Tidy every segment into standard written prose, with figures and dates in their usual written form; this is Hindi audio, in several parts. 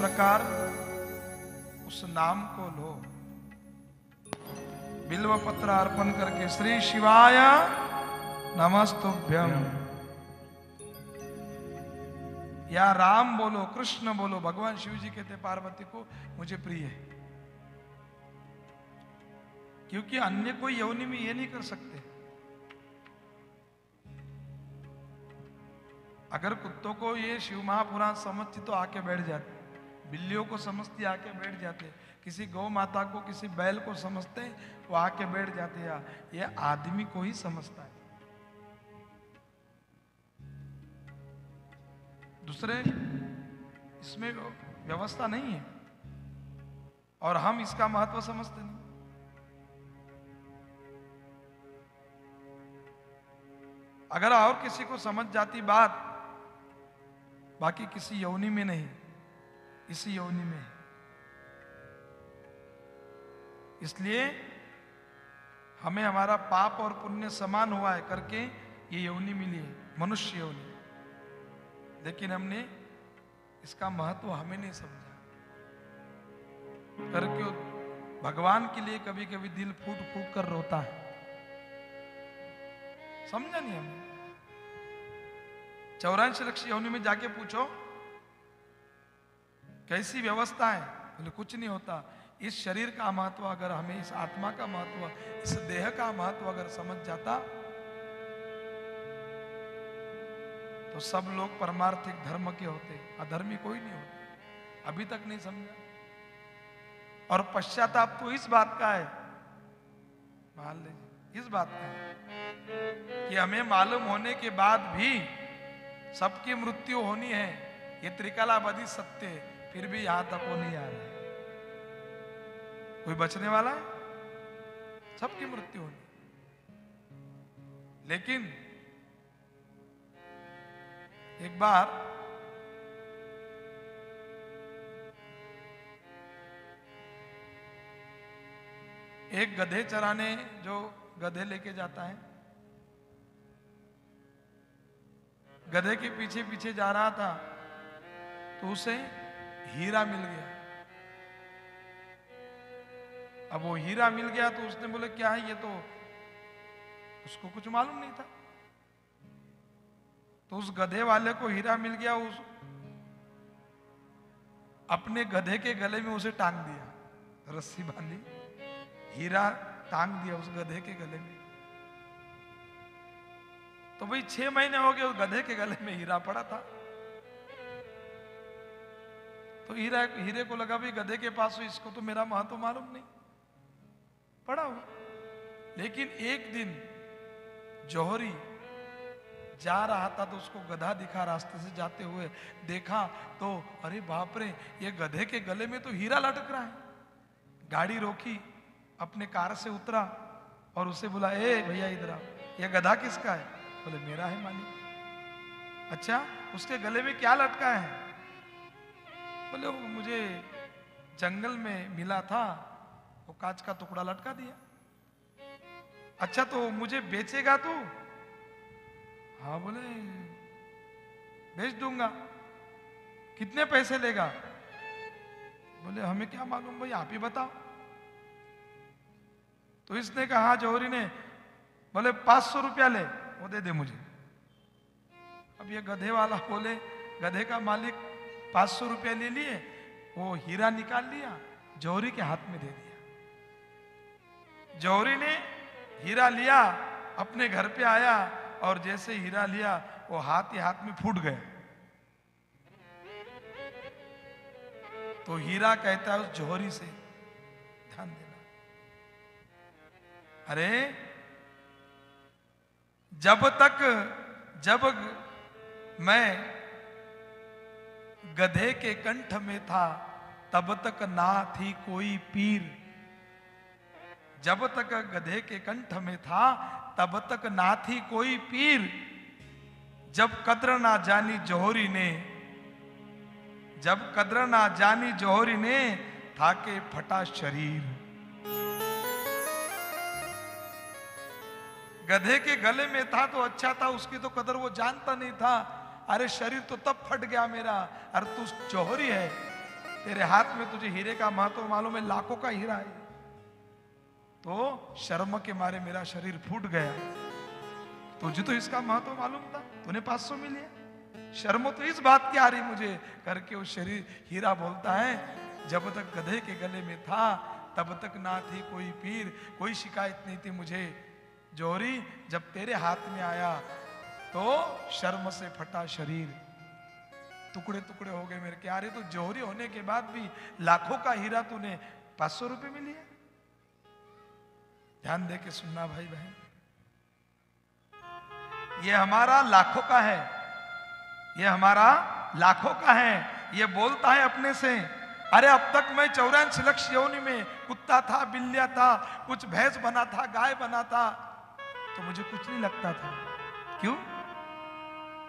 प्रकार उस नाम को लो, बिल्व पत्र अर्पण करके श्री शिवाय नमस्तुभ्यम, या राम बोलो, कृष्ण बोलो। भगवान शिव जी कहते पार्वती को मुझे प्रिय है, क्योंकि अन्य कोई योनि में ये नहीं कर सकते। अगर कुत्तों को ये शिव महापुराण समझती तो आके बैठ जाते, बिल्लियों को समझती आके बैठ जाते, किसी गौ माता को, किसी बैल को समझते वो आके बैठ जाते। या ये आदमी को ही समझता है, दूसरे इसमें व्यवस्था नहीं है, और हम इसका महत्व समझते नहीं। अगर और किसी को समझ जाती बात, बाकी किसी योनि में नहीं, इसी योनि में है। इसलिए हमें हमारा पाप और पुण्य समान हुआ है करके ये योनि मिली है, मनुष्य योनि। लेकिन हमने इसका महत्व हमें नहीं समझा करके भगवान के लिए कभी कभी दिल फूट फूट कर रोता है, समझा नहीं हमने। 84 लक्ष योनि में जाके पूछो कैसी व्यवस्था है, बोले कुछ नहीं होता। इस शरीर का महत्व अगर हमें, इस आत्मा का महत्व, इस देह का महत्व अगर समझ जाता तो सब लोग परमार्थिक धर्म के होते, अधर्मी कोई नहीं होते। अभी तक नहीं समझा, और पश्चाताप तो इस बात का है, मान लीजिए इस बात का है कि हमें मालूम होने के बाद भी सबकी मृत्यु होनी है, ये त्रिकालाबादी सत्य है, फिर भी यहां तक वो नहीं आ रहा है। कोई बचने वाला है? सबकी मृत्यु होनी। लेकिन एक बार एक गधे चराने जो गधे लेके जाता है, गधे के पीछे पीछे जा रहा था तो उसे हीरा मिल गया। अब वो हीरा मिल गया तो उसने बोले क्या है ये, तो उसको कुछ मालूम नहीं था। तो उस गधे वाले को हीरा मिल गया, उस अपने गधे के गले में उसे टांग दिया, रस्सी बांधी, हीरा टांग दिया उस गधे के गले में। तो भाई 6 महीने हो गए उस गधे के गले में हीरा पड़ा था। तो हीरे को लगा भाई गधे के पास हो, इसको तो मेरा महत्व मालूम नहीं, पड़ा हुआ। लेकिन एक दिन जौहरी जा रहा था तो उसको गधा दिखा, रास्ते से जाते हुए देखा तो अरे बाप रे, ये गधे के गले में तो हीरा लटक रहा है। गाड़ी रोकी, अपने कार से उतरा और उसे बोला, ए भैया इधर आओ, ये गधा किसका है? बोले मेरा है मालिक। अच्छा, उसके गले में क्या लटका है? बोले वो मुझे जंगल में मिला था, वो कांच का टुकड़ा लटका दिया। अच्छा तो मुझे बेचेगा तू? हाँ बोले बेच दूंगा। कितने पैसे लेगा? बोले हमें क्या मालूम भाई, आप ही बताओ। तो इसने कहा जौहरी ने, बोले 500 रुपया ले, वो दे दे मुझे। अब ये गधे वाला बोले, गधे का मालिक 500 रुपया ले लिए, वो हीरा निकाल लिया, जौहरी के हाथ में दे दिया। जौहरी ने हीरा लिया, अपने घर पे आया और जैसे हीरा लिया वो हाथ ही हाथ में फूट गया। तो हीरा कहता है उस जौहरी से, ध्यान देना, अरे जब मैं गधे के कंठ में था तब तक ना थी कोई पीर। जब तक गधे के कंठ में था तब तक ना थी कोई पीर। जब कद्र ना जानी जौहरी ने, जब कद्र ना जानी जौहरी ने, था के फटा शरीर। गधे के गले में था तो अच्छा था, उसकी तो कदर वो जानता नहीं था। अरे शरीर तो तब फट गया मेरा। अरे तू जौहरी है, तेरे हाथ में तुझे हीरे का महत्व मालूम है, लाखों का हीरा है। तो शर्म के मारे मेरा शरीर फूट गया। तुझे तो इसका महत्व मालूम था, तूने 500 में लिया। शर्म तो इस बात की आ रही मुझे करके वो शरीर हीरा बोलता है, जब तक गधे के गले में था तब तक ना थी कोई पीर, कोई शिकायत नहीं थी मुझे। जौहरी जब तेरे हाथ में आया तो शर्म से फटा शरीर, टुकड़े टुकड़े हो गए मेरे। क्या रे, तो जौहरी होने के बाद भी लाखों का हीरा तूने 500 रुपए में लिया। ध्यान दे के सुनना भाई बहन, ये हमारा लाखों का है, ये हमारा लाखों का है। ये बोलता है अपने से, अरे अब तक मैं 84 लक्ष योनि में कुत्ता था, बिल्लिया था, कुछ भैंस बना था, गाय बना था, तो मुझे कुछ नहीं लगता था। क्यों?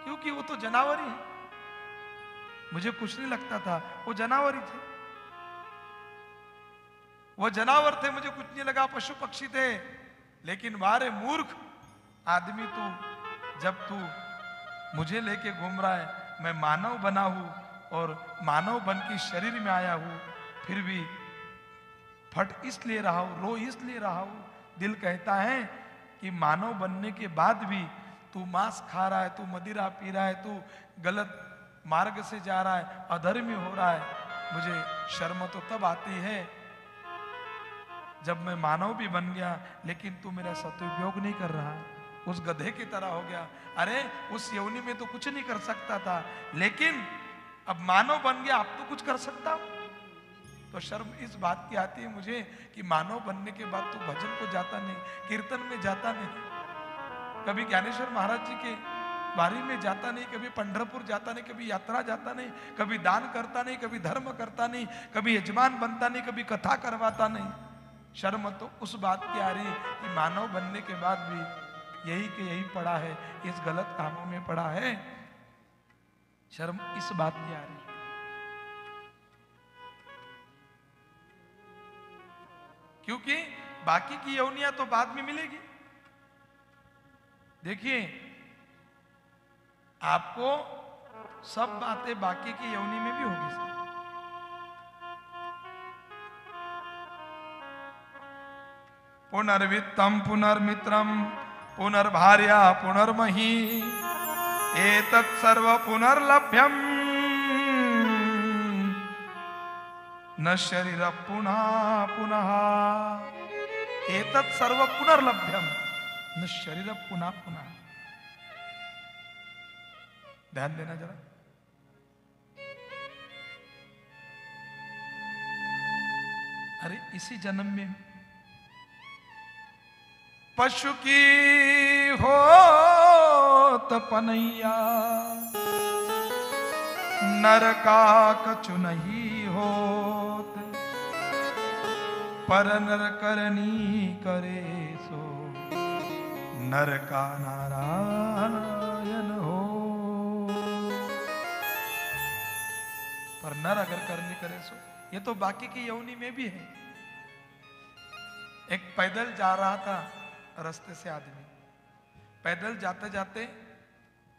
क्योंकि वो तो जानवर ही है। मुझे कुछ नहीं लगता था, वो जानवर ही थे, वो जानवर थे, मुझे कुछ नहीं लगा, पशु पक्षी थे। लेकिन वारे मूर्ख आदमी तू, जब तू मुझे लेके घूम रहा है, मैं मानव बना हूं और मानव बन के शरीर में आया हूं, फिर भी फट इसलिए रहा हूं, रो इसलिए रहा हूं। दिल कहता है कि मानव बनने के बाद भी तू मांस खा रहा है, तू मदिरा पी रहा है, तू गलत मार्ग से जा रहा है, अधर्मी हो रहा है। मुझे शर्म तो तब आती है जब मैं मानव भी बन गया, लेकिन तू मेरा सदुपयोग नहीं कर रहा, उस गधे की तरह हो गया। अरे उस योनि में तो कुछ नहीं कर सकता था, लेकिन अब मानव बन गया, अब तो कुछ कर सकता हूं। तो शर्म इस बात की आती है मुझे कि मानव बनने के बाद तू भजन को जाता नहीं, कीर्तन में जाता नहीं, कभी ज्ञानेश्वर महाराज जी के बारी में जाता नहीं, कभी पंढरपुर जाता नहीं, कभी यात्रा जाता नहीं, कभी दान करता नहीं, कभी धर्म करता नहीं, कभी यजमान बनता नहीं, कभी कथा करवाता नहीं। शर्म तो उस बात की आ रही कि मानव बनने के बाद भी यही के यही पड़ा है, इस गलत कामों में पड़ा है। शर्म इस बात की आ रही। क्योंकि बाकी की यौनियां तो बाद में मिलेगी। देखिए, आपको सब बातें बाकी की यौनी में भी होगी सर। पुनर्वित्तम पुनर्मित्रम पुनर्भार्या पुनर्मही एतत् सर्व पुनर्लभ्यम न शरीर पुनः पुनः। एतत् सर्व पुनर्लभ्यम न शरीर पुनः पुनः। ध्यान देना जरा। अरे इसी जन्म में पशु की हो तपनैया, नर का कछु नहीं होत, पर नर करनी करे सो, नर का नारायण हो। पर नर अगर करनी करे सो, ये तो बाकी की यौनी में भी है। एक पैदल जा रहा था रास्ते से आदमी, पैदल जाते जाते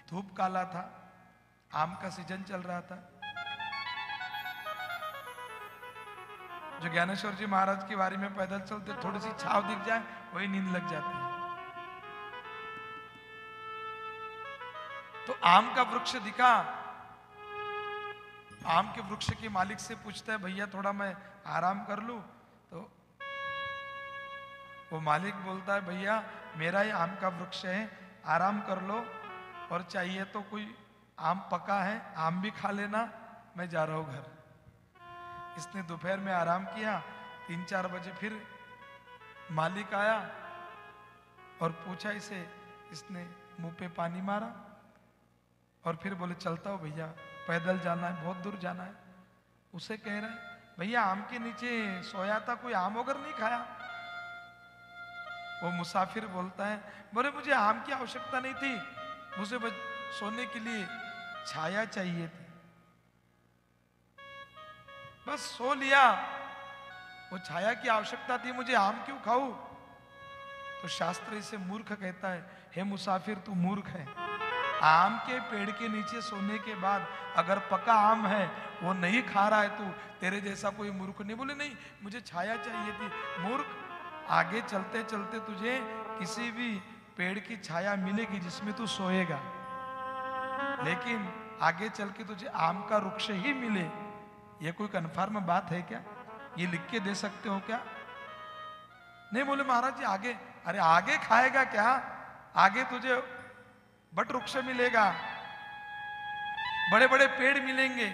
धूप काला था, आम का सीजन चल रहा था। जो ज्ञानेश्वर जी महाराज की वारी में पैदल चलते थोड़ी सी छाव दिख जाए वही नींद लग जाती है। तो आम का वृक्ष दिखा, आम के वृक्ष के मालिक से पूछता है, भैया थोड़ा मैं आराम कर लूं? तो वो मालिक बोलता है, भैया मेरा ही आम का वृक्ष है, आराम कर लो, और चाहिए तो कोई आम पका है आम भी खा लेना, मैं जा रहा हूं घर। इसने दोपहर में आराम किया, 3-4 बजे फिर मालिक आया और पूछा इसे, इसने मुंह पे पानी मारा और फिर बोले चलता हूं भैया, पैदल जाना है, बहुत दूर जाना है। उसे कह रहे हैं, भैया आम के नीचे सोया था, कोई आम वगैरह नहीं खाया? वो मुसाफिर बोलता है, बोले मुझे आम की आवश्यकता नहीं थी, मुझे बस सोने के लिए छाया चाहिए थी, बस सो लिया, वो छाया की आवश्यकता थी, मुझे आम क्यों खाऊं? तो शास्त्र इसे मूर्ख कहता है, हे मुसाफिर तू मूर्ख है, आम के पेड़ के नीचे सोने के बाद अगर पका आम है वो नहीं खा रहा है तू, तेरे जैसा कोई मूर्ख नहीं। बोले नहीं मुझे छाया चाहिए थी। मूर्ख, आगे चलते चलते तुझे किसी भी पेड़ की छाया मिलेगी जिसमें तू सोएगा, लेकिन आगे चल के तुझे आम का वृक्ष ही मिले, ये कोई कन्फर्म बात है क्या? ये लिख के दे सकते हो क्या? नहीं। बोले महाराज जी आगे, अरे आगे खाएगा क्या? आगे तुझे बट वृक्ष मिलेगा, बड़े बड़े पेड़ मिलेंगे,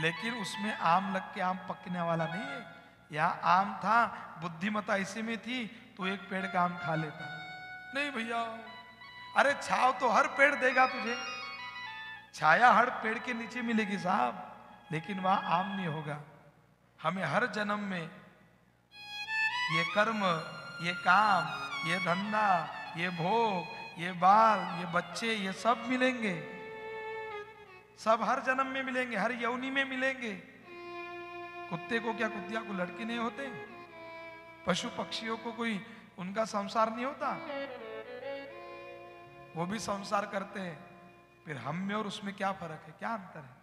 लेकिन उसमें आम लग के आम पकने वाला नहीं है। यहाँ आम था, बुद्धिमता इसी में थी, तो एक पेड़ का आम खा लेता। नहीं भैया, अरे छाव तो हर पेड़ देगा तुझे, छाया हर पेड़ के नीचे मिलेगी साहब, लेकिन वहां आम नहीं होगा। हमें हर जन्म में ये कर्म, ये काम, ये धंधा, ये भोग, ये बाल, ये बच्चे, ये सब मिलेंगे, सब हर जन्म में मिलेंगे, हर यौनी में मिलेंगे। कुत्ते को क्या, कुतिया को लड़के नहीं होते? पशु पक्षियों को कोई उनका संसार नहीं होता? वो भी संसार करते हैं, फिर हम में और उसमें क्या फर्क है, क्या अंतर है?